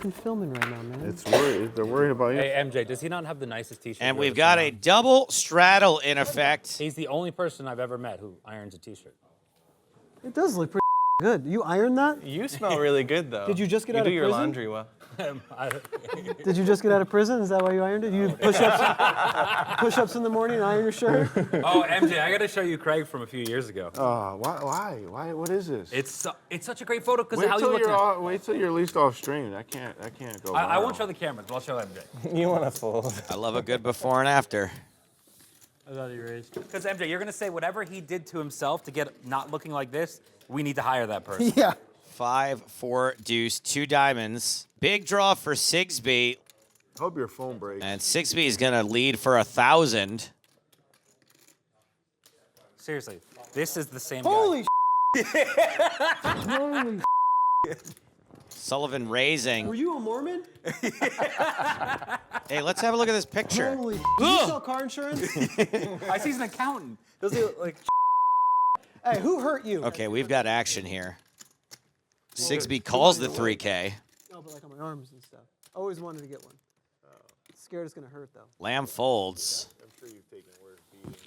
fucking filming right now, man. It's worried. They're worried about you. Hey, MJ, does he not have the nicest T-shirt? And we've got a double straddle in effect. He's the only person I've ever met who irons a T-shirt. It does look pretty good. You ironed that? You smell really good, though. Did you just get out of prison? You do your laundry well. Did you just get out of prison? Is that why you ironed it? You push-ups in the morning and iron your shirt? Oh, MJ, I got to show you Craig from a few years ago. Why? What is this? It's such a great photo because of how you look now. Wait till you're at least off stream. I can't go. I won't show the cameras, but I'll show MJ. You want to fold. I love a good before and after. I thought you raised. Because MJ, you're gonna say whatever he did to himself to get not looking like this, we need to hire that person. Yeah. 5, 4, deuce, 2 diamonds. Big draw for Sigsbee. Hope your phone breaks. And Sigsbee is gonna lead for 1,000. Seriously, this is the same Holy guy. Holy Sullivan raising. Were you a Mormon? Hey, let's have a look at this picture. Holy Do you sell car insurance? I see he's an accountant. Does he like? Hey, who hurt you? Okay, we've got action here. Sigsbee calls the 3K. No, but like on my arms and stuff. Always wanted to get one. Scared it's gonna hurt though. Lamb folds. I'm sure you've taken worse beatings.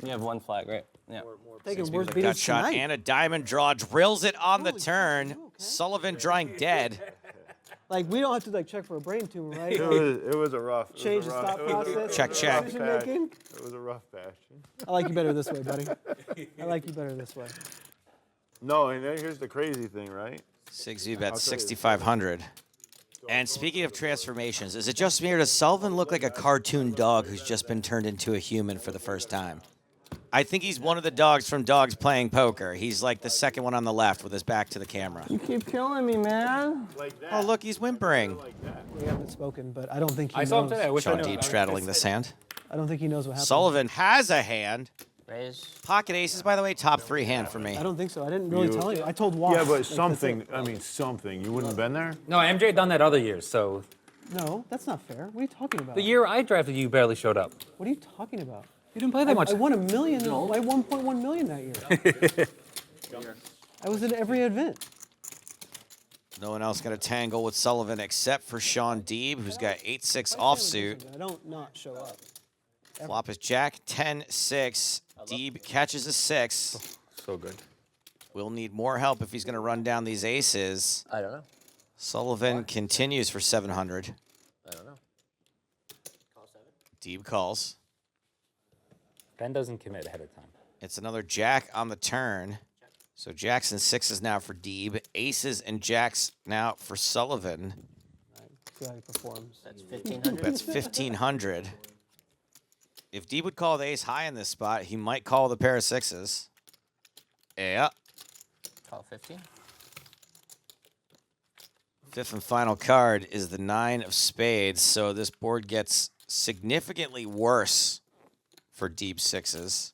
You have 1 flag, right? Yeah. Taking Sigsbee worse with a gut beatings shot tonight. and a diamond draw. Drills it on the Holy turn. fuck, you okay? Sullivan drawing dead. Like we don't have to like check for a brain tumor, right? It was a rough. Change the thought process. Check, check. Decision making. It was a rough patch. I like you better this way, buddy. I like you better this way. No, and then here's the crazy thing, right? Sigsbee bet 6,500. And speaking of transformations, is it just me or does Sullivan look like a cartoon dog who's just been turned into a human for the first time? I think he's one of the dogs from Dogs Playing Poker. He's like the second one on the left with his back to the camera. You keep killing me, man. Like that. Oh, look, he's whimpering. We haven't spoken, but I don't think he I knows. saw him today. I wish I Shaun knew. Deeb straddling this hand. I don't think he knows what happened. Sullivan has a hand. Raise. Pocket aces, by the way, top 3 hand for me. I don't think so. I didn't really tell you. I told Wash. Yeah, like, but that's something. it. I mean, something. You wouldn't have been there. No, MJ had done that other years. So No, that's not fair. What are you talking about? the year I drafted, you barely showed up. What are you talking about? You didn't play that much. I won $1 million. I won 1.1 million that year. I was in every event. No one else going to tangle with Sullivan except for Shaun Deeb, who's got 8-6 offsuit. I don't not show up. Flop is Jack 10-6. Deeb catches a 6. So good. We'll need more help if he's going to run down these aces. I don't know. Sullivan continues for 700. I don't know. Deeb calls. Ben doesn't commit ahead of time. It's another Jack on the turn. So Jacks and 6s now for Deeb. Aces and Jacks now for Sullivan. See how he performs. That's 1,500. That's 1,500. If Deeb would call the ace high in this spot, he might call the pair of 6s. Yeah. Call 15. Fifth and final card is the 9 of spades. So this board gets significantly worse for Deeb 6s.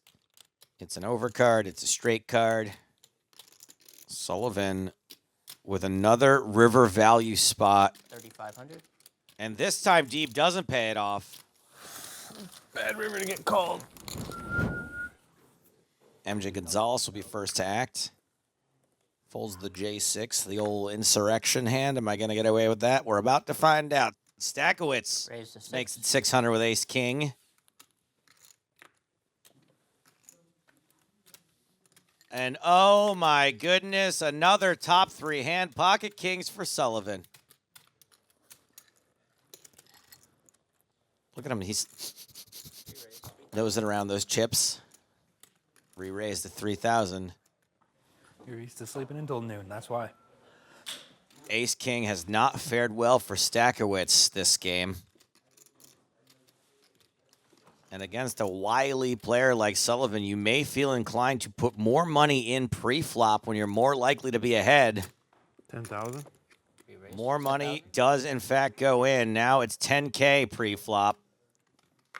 It's an overcard. It's a straight card. Sullivan with another river value spot. 3,500. And this time, Deeb doesn't pay it off. Bad river to get called. MJ Gonzales will be first to act. Folds the J6, the old insurrection hand. Am I going to get away with that? We're about to find out. Stackewicz Raise to 6. makes it 600 with ace-king. And oh my goodness, another top 3 hand. Pocket kings for Sullivan. Look at him. He's nosing around those chips. Re-raised to 3,000. You're used to sleeping until noon. That's why. Ace-king has not fared well for Stackewicz this game. And against a wily player like Sullivan, you may feel inclined to put more money in pre-flop when you're more likely to be ahead. 10,000. More money does, in fact, go in. Now it's 10K pre-flop.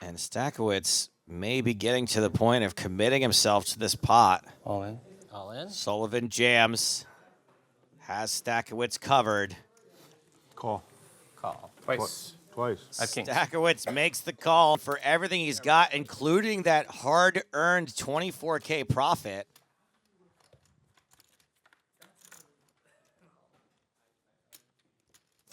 And Stackewicz may be getting to the point of committing himself to this pot. All in. All in. Sullivan jams. Has Stackewicz covered. Call. Call. Twice. Twice. I have kings. Stackewicz makes the call for everything he's got, including that hard-earned 24K profit.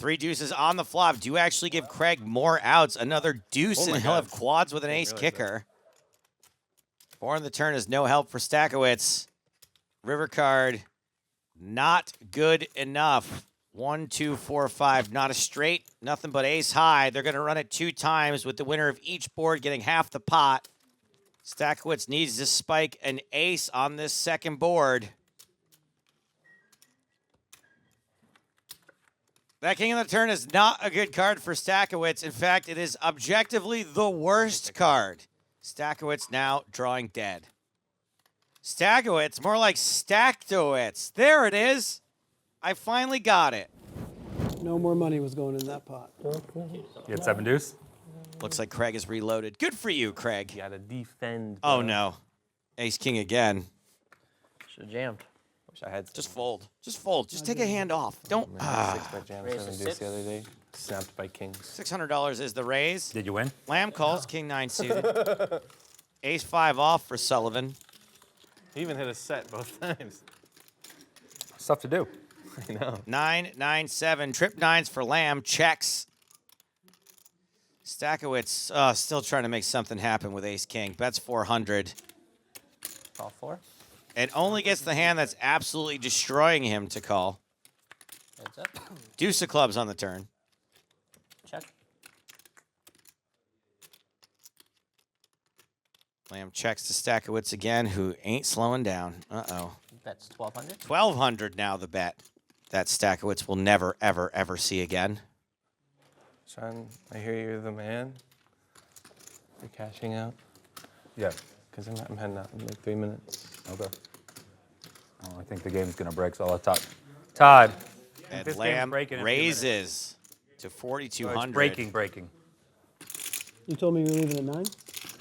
3 deuces on the flop do actually give Craig more outs. Another deuce, Oh and my he'll God. have quads with an ace kicker. 4 on the turn is no help for Stackewicz. River card, not good enough. 1, 2, 4, 5, not a straight, nothing but ace high. They're going to run it 2 times with the winner of each board getting half the pot. Stackewicz needs to spike an ace on this second board. That king of the turn is not a good card for Stackewicz. In fact, it is objectively the worst card. Stackewicz now drawing dead. Stackewicz, more like Stacktowitz. There it is. I finally got it. No more money was going in that pot. You had 7 deuce? Looks like Craig is reloaded. Good for you, Craig. You gotta defend. Oh, bro. no. Ace king again. Should have jammed. Wish I had. Just fold. Just fold. Just take a hand off. Don't. Ah. 6-bet jam, Raise 7 to deuce 6. the other day. Snapped by kings. $600 is the raise. Did you win? Lamb calls, king 9 suited. Ace 5 off for Sullivan. He even hit a set both times. Stuff to do. I know. 9, 9, 7. Trip 9s for Lamb. Checks. Stackewicz still trying to make something happen with ace king. Bets 400. Call 4. And only gets the hand that's absolutely destroying him to call. Heads up. Deuce of clubs on the turn. Check. Lamb checks to Stackewicz again, who ain't slowing down. Uh-oh. Bets 1,200. 1,200 now the bet. That Stackewicz will never, ever, ever see again. Shaun, I hear you're the man. You're cashing out. Yeah. Because I'm heading out in like 3 minutes. Okay. Oh, I think the game's gonna break, so I'll talk. Todd. And This game's Lamb breaking in a few raises to 4,200. It's breaking. You told me you were leaving at 9?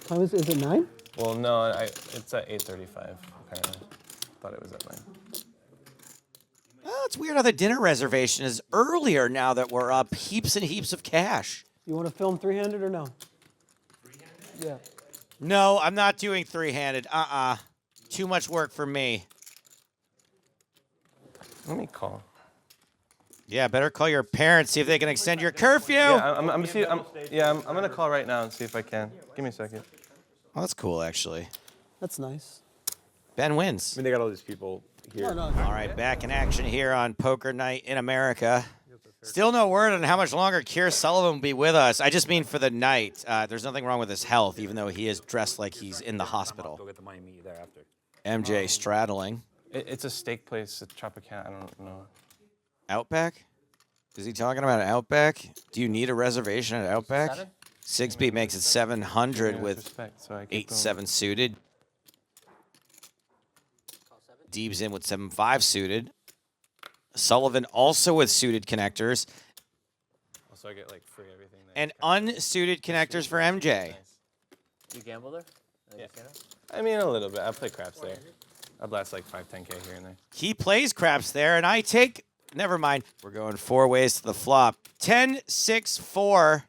Time is it 9? Well, no, it's at 8:35 apparently. Thought it was at 9. Oh, it's weird how the dinner reservation is earlier now that we're up heaps and heaps of cash. You want to film 3-handed or no? Yeah. No, I'm not doing 3-handed. Too much work for me. Let me call. Yeah, better call your parents, see if they can extend your curfew. Yeah, I'm gonna call right now and see if I can. Give me a second. Oh, that's cool, actually. That's nice. Ben wins. I mean, they got all these people here. No. All right, back in action here on Poker Night in America. Still no word on how much longer Keir Sullivan will be with us. I just mean for the night. There's nothing wrong with his health, even though he is dressed like he's in the hospital. Go get the money, meet you there after. MJ straddling. It's a steak place at Tropicana. I don't know. Outback? Is he talking about Outback? Do you need a reservation at Outback? 7. Sigsbee makes it 700 with Respect, so I keep going. 8-7 suited. Deeb's in with 7-5 suited. Sullivan also with suited connectors Also, I get like free everything. There. and unsuited connectors for MJ. Nice. You gamble there? Yeah. I mean, a little bit. I play craps there. I blast like 5, 10K here and there. He plays craps there, and I take. Never mind. We're going 4 ways to the flop. 10, 6, 4,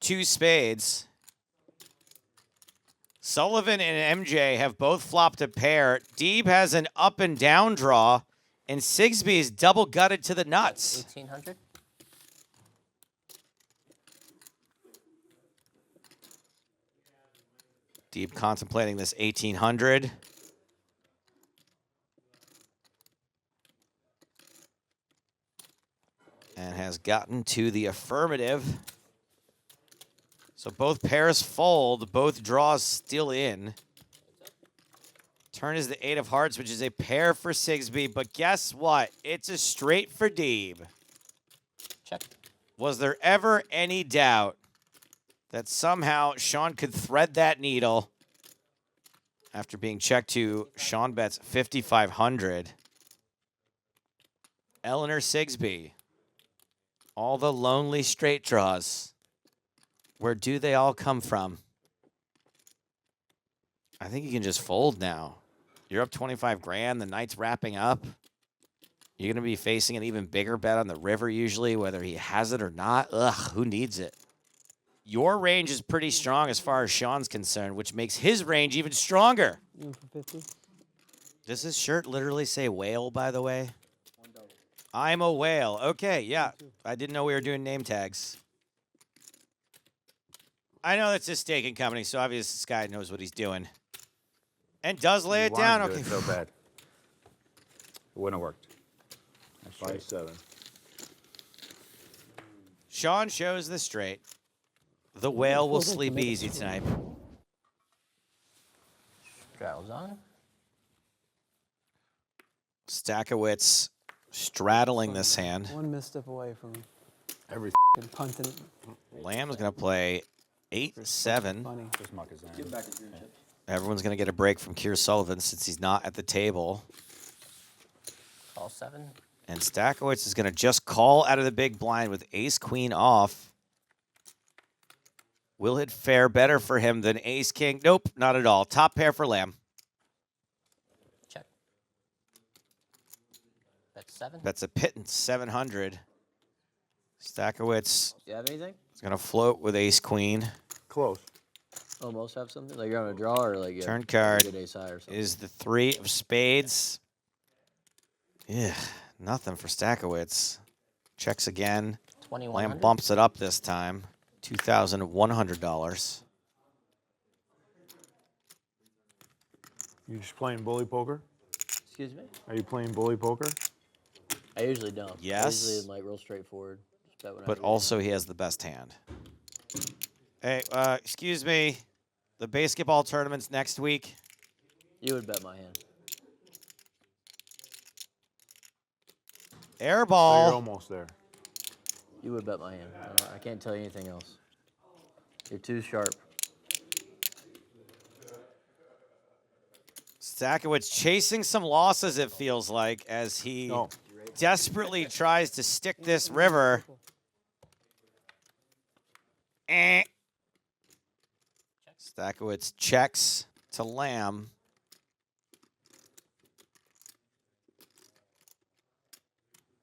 2 spades. Sullivan and MJ have both flopped a pair. Deeb has an up and down draw, and Sigsbee is double gutted to the nuts. 1,800. Deeb contemplating this 1,800. And has gotten to the affirmative. So both pairs fold, both draws still in. Turn is the 8 of hearts, which is a pair for Sigsbee, but guess what? It's a straight for Deeb. Check. Was there ever any doubt that somehow Shaun could thread that needle after being checked to Shaun bets 5,500? Eleanor Sigsbee. All the lonely straight draws. Where do they all come from? I think you can just fold now. You're up 25 grand. The night's wrapping up. You're going to be facing an even bigger bet on the river usually, whether he has it or not. Ugh, who needs it? Your range is pretty strong as far as Shaun's concerned, which makes his range even stronger. You in for 50? Does his shirt literally say whale, by the way? I'm a whale. Okay, yeah. I didn't know we were doing name tags. I know that's his staking company, so obviously this guy knows what he's doing. And does lay You it wanted down. to do Okay. it so bad. It wouldn't have worked. 5-7. Shaun shows the straight. The whale will sleep easy tonight. Straddles on. Stackewicz straddling this hand. One misstep away from Every punting. Lamb's going to play 8-7. Funny. Just muck his hand. Everyone's going to get a break from Keir Sullivan since he's not at the table. Call 7. And Stackewicz is going to just call out of the big blind with ace-queen off. Will it fare better for him than ace-king? Nope, not at all. Top pair for Lamb. Check. That's 7. That's a pittance, 700. Stackewicz Do you have anything? is going to float with ace-queen. close. Almost have something? Like you're on a draw or like you have Turn a card good ace high or something? is the 3 of spades. Yeah, nothing for Stackewicz. Checks again. 2100. Lamb bumps it up this time. $2,100. You just playing bully poker? Excuse me? Are you playing bully poker? I usually don't. I Yes. usually like real straightforward. Just bet when I But lose. also he has the best hand. Hey, excuse me. The basketball tournament's next week. You would bet my hand. Oh, you're Airball. almost there. You would bet my hand. I can't tell you anything else. You're too sharp. Stackewicz chasing some losses, it feels like, as he No. desperately tries to stick this river. Stackewicz checks to Lamb.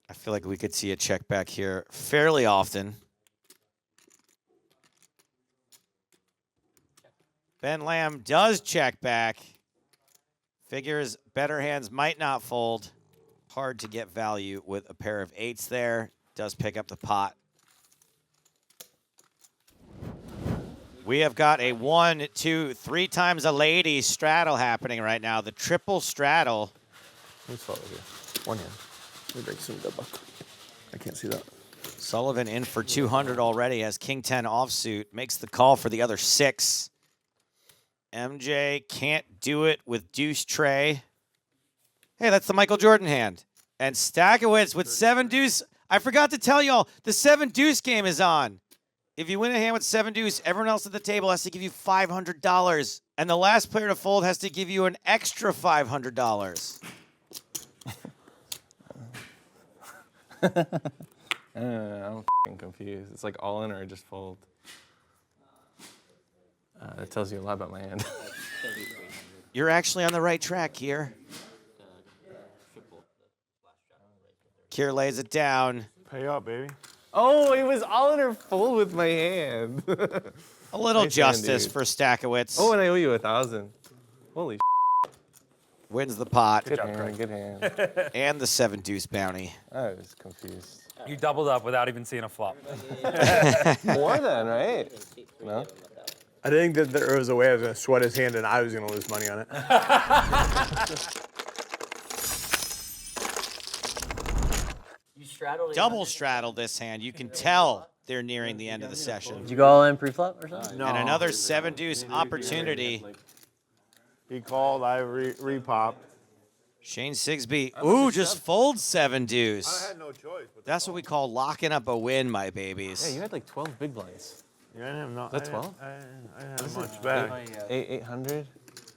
I feel like we could see a check back here fairly often. Ben Lamb does check back. Figures better hands might not fold. Hard to get value with a pair of 8s there. Does pick up the pot. We have got a 1, 2, 3 times a lady straddle happening right now. The triple straddle. Let's follow here. One hand. We break some double. I can't see that. Sullivan in for 200 already as King 10 offsuit. Makes the call for the other 6. MJ can't do it with deuce tray. Hey, that's the Michael Jordan hand. And Stackewicz with 7 deuce. I forgot to tell y'all, the 7 deuce game is on. If you win a hand with 7 deuce, everyone else at the table has to give you $500. And the last player to fold has to give you an extra $500. I'm f***ing confused. It's like all in or just fold. That tells you a lot about my hand. You're actually on the right track here. Keir lays it down. Pay up, baby. Oh, it was all in or fold with my hand. A little Nice hand, justice dude. for Stackewicz. Oh, and I owe you 1,000. Holy Wins the pot. good hand, good hand. And the 7 deuce bounty. I was confused. You doubled up without even seeing a flop. More than, right? No? I think that there was a way I was going to sweat his hand and I was going to lose money on it. You straddled. Double straddle this hand. You can tell they're nearing the end of the session. Did you go all in pre-flop or something? No. And another 7 deuce opportunity. He called, I re-popped. Shane Sigsbee. Ooh, just fold 7 deuce. I had no choice. But That's what we call locking up a win, my babies. Yeah, you had like 12 big blinds. I didn't have no. That's 12? I didn't have much back. 800?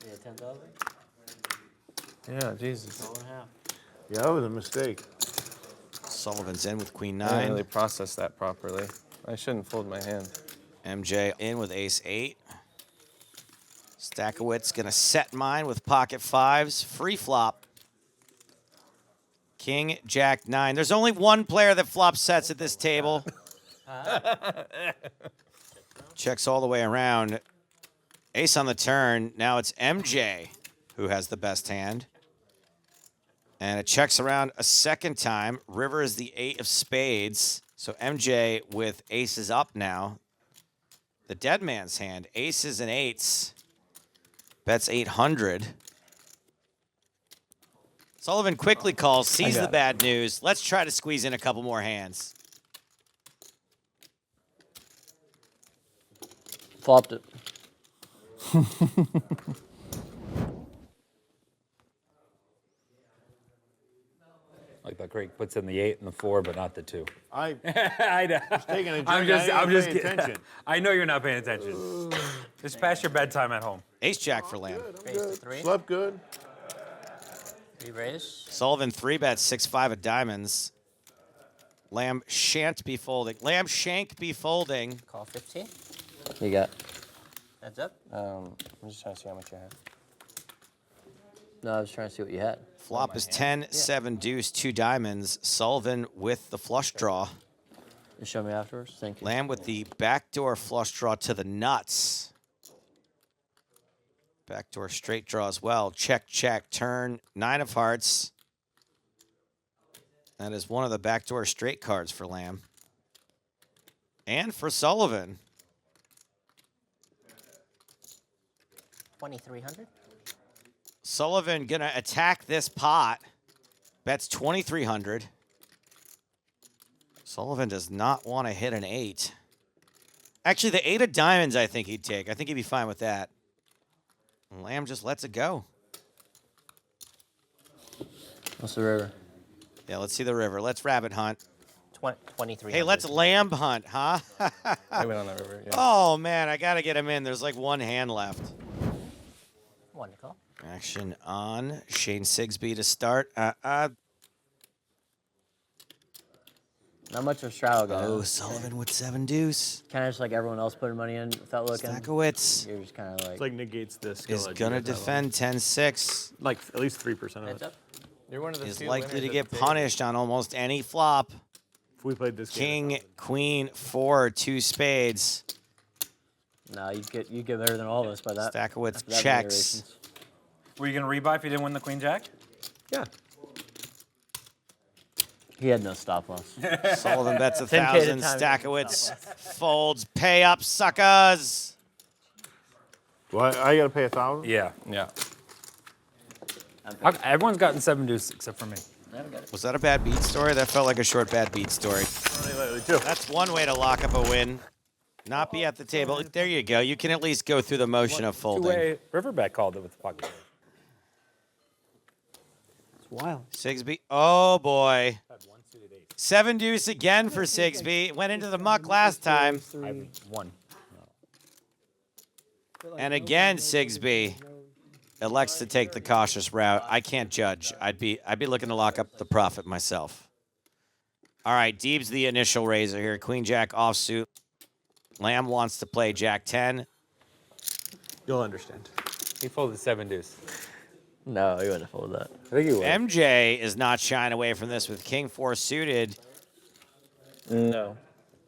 Yeah, 10,000. Yeah, Jesus. Yeah, that was a mistake. Sullivan's in with queen I didn't 9. really process that properly. I shouldn't fold my hand. MJ in with ace 8. Stackewicz gonna set mine with pocket 5s. Free flop. King, Jack 9. There's only one player that flops sets at this table. Checks all the way around. Ace on the turn. Now it's MJ who has the best hand. And it checks around a second time. River is the 8 of spades. So MJ with aces up now. The dead man's hand, aces and 8s. Bets 800. Sullivan quickly calls, sees the bad news. Let's try to squeeze in a couple more hands. Flopped it. Like that Craig puts in the 8 and the 4, but not the 2. I I know. was taking a drink. I'm just I didn't pay kidding. attention. I know you're not paying attention. It's past your bedtime at home. Ace jack for Lamb. Raise to 3. Slept good. 3 raise. Sullivan 3-bets 6-5 of diamonds. Lamb shan't be folding. Lamb shank be folding. Call 15. You got. Heads up. I'm just trying to see how much you have. No, I was trying to see what you had. Flop is 10, 7 deuce, 2 diamonds. Sullivan with the flush draw. You show me afterwards. Thank you. Lamb with the backdoor flush draw to the nuts. Backdoor straight draw as well. Check, check, turn. 9 of hearts. That is one of the backdoor straight cards for Lamb. And for Sullivan. 2,300. Sullivan gonna attack this pot. Bets 2,300. Sullivan does not want to hit an 8. Actually, the 8 of diamonds I think he'd take. I think he'd be fine with that. And Lamb just lets it go. What's the river? Yeah, let's see the river. Let's rabbit hunt. 2,300. Hey, let's lamb hunt, huh? I went on that river. Yeah. Oh, man, I got to get him in. There's like one hand left. 1 to call. Action on. Shane Sigsbee to start. Not much of a straddle guy. Oh, Sullivan with 7 deuce. Kind of just like everyone else putting money in without looking. Stackewicz You're just kind of like. It's like negates this skill. is that you going to guys have. defend 10-6. Like at least 3% of Heads it. up. You're one of the Is few likely winners to at get the table. punished on almost any flop. If we played this game. King, queen, 4, 2 spades. No, you get better than all of us by that. Stackewicz after that many checks. iterations. Were you going to rebuy if you didn't win the queen jack? Yeah. He had no stop loss. Sullivan bets 10K at a 1,000. time. Stackewicz folds. Pay up, suckers. Well, I gotta pay 1,000. Yeah. Yeah. Everyone's gotten 7 deuce except for me. I haven't got it. Was that a bad beat story? That felt like a short bad beat story. That's one way to lock up a win. Not be at the table. There you go. You can at least go through the motion of folding. Two-way Riverback called it with the pocket. It's wild. Sigsbee. Oh, boy. 7 deuce again for Sigsbee. Went into the muck last time. One. And again, Sigsbee elects to take the cautious route. I can't judge. I'd be looking to lock up the profit myself. All right, Deeb's the initial raiser here. Queen Jack offsuit. Lamb wants to play Jack 10. You'll understand. He folded 7 deuce. No, he wouldn't have folded that. I think you would. MJ is not shying away from this with King 4 suited. No.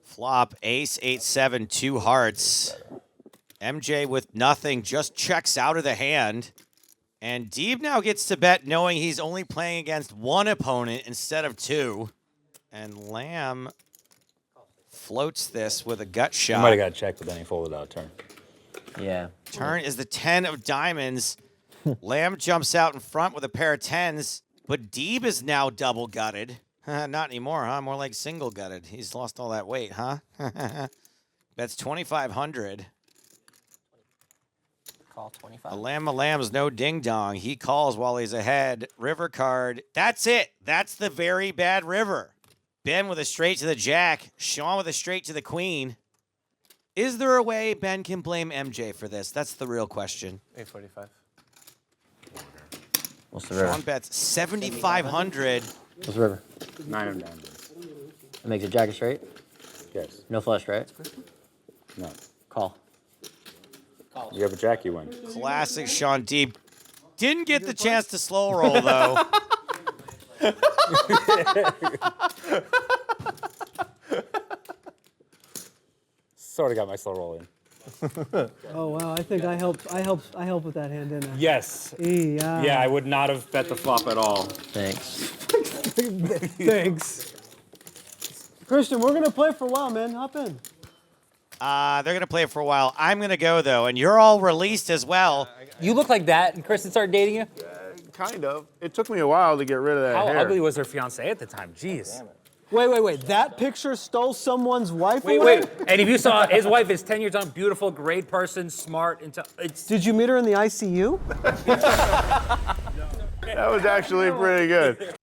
Flop, ace, 8-7, 2 hearts. MJ with nothing, just checks out of the hand. And Deeb now gets to bet knowing he's only playing against one opponent instead of 2. And Lamb floats this with a gut You shot. might have got checked, but then he folded out turn. Yeah. Turn is the 10 of diamonds. Lamb jumps out in front with a pair of 10s, but Deeb is now double gutted. Not anymore, huh? More like single gutted. He's lost all that weight, huh? That's 2,500. Call 25. A lamb's no ding dong. He calls while he's ahead. River card. That's it. That's the very bad river. Ben with a straight to the jack. Shaun with a straight to the queen. Is there a way Ben can blame MJ for this? That's the real question. 845. What's the river? Shaun bets 7,500. What's the river? 9 of diamonds. It makes a jack straight. Yes. No flush, right? No. Call. You have a jack, you win. Classic Shaun Deeb. Didn't get the chance to slow roll, though. Sort of got my slow roll in. Oh wow, I think I helped with that hand, didn't I? Yes. Yeah. Yeah, I would not have bet the flop at all. Thanks. Thanks. Christian, we're gonna play for a while, man. Hop in. They're going to play it for a while. I'm going to go, though, and you're all released as well. You look like that, and Kristen started dating you? Kind of. It took me a while to get rid of that How hair. ugly was her fiance at the time? Jeez. Wait. That picture stole someone's wife Wait. away? And if you saw, his wife is 10 years young, beautiful, great person, smart, it's... Did you meet her in the ICU? That was actually pretty good.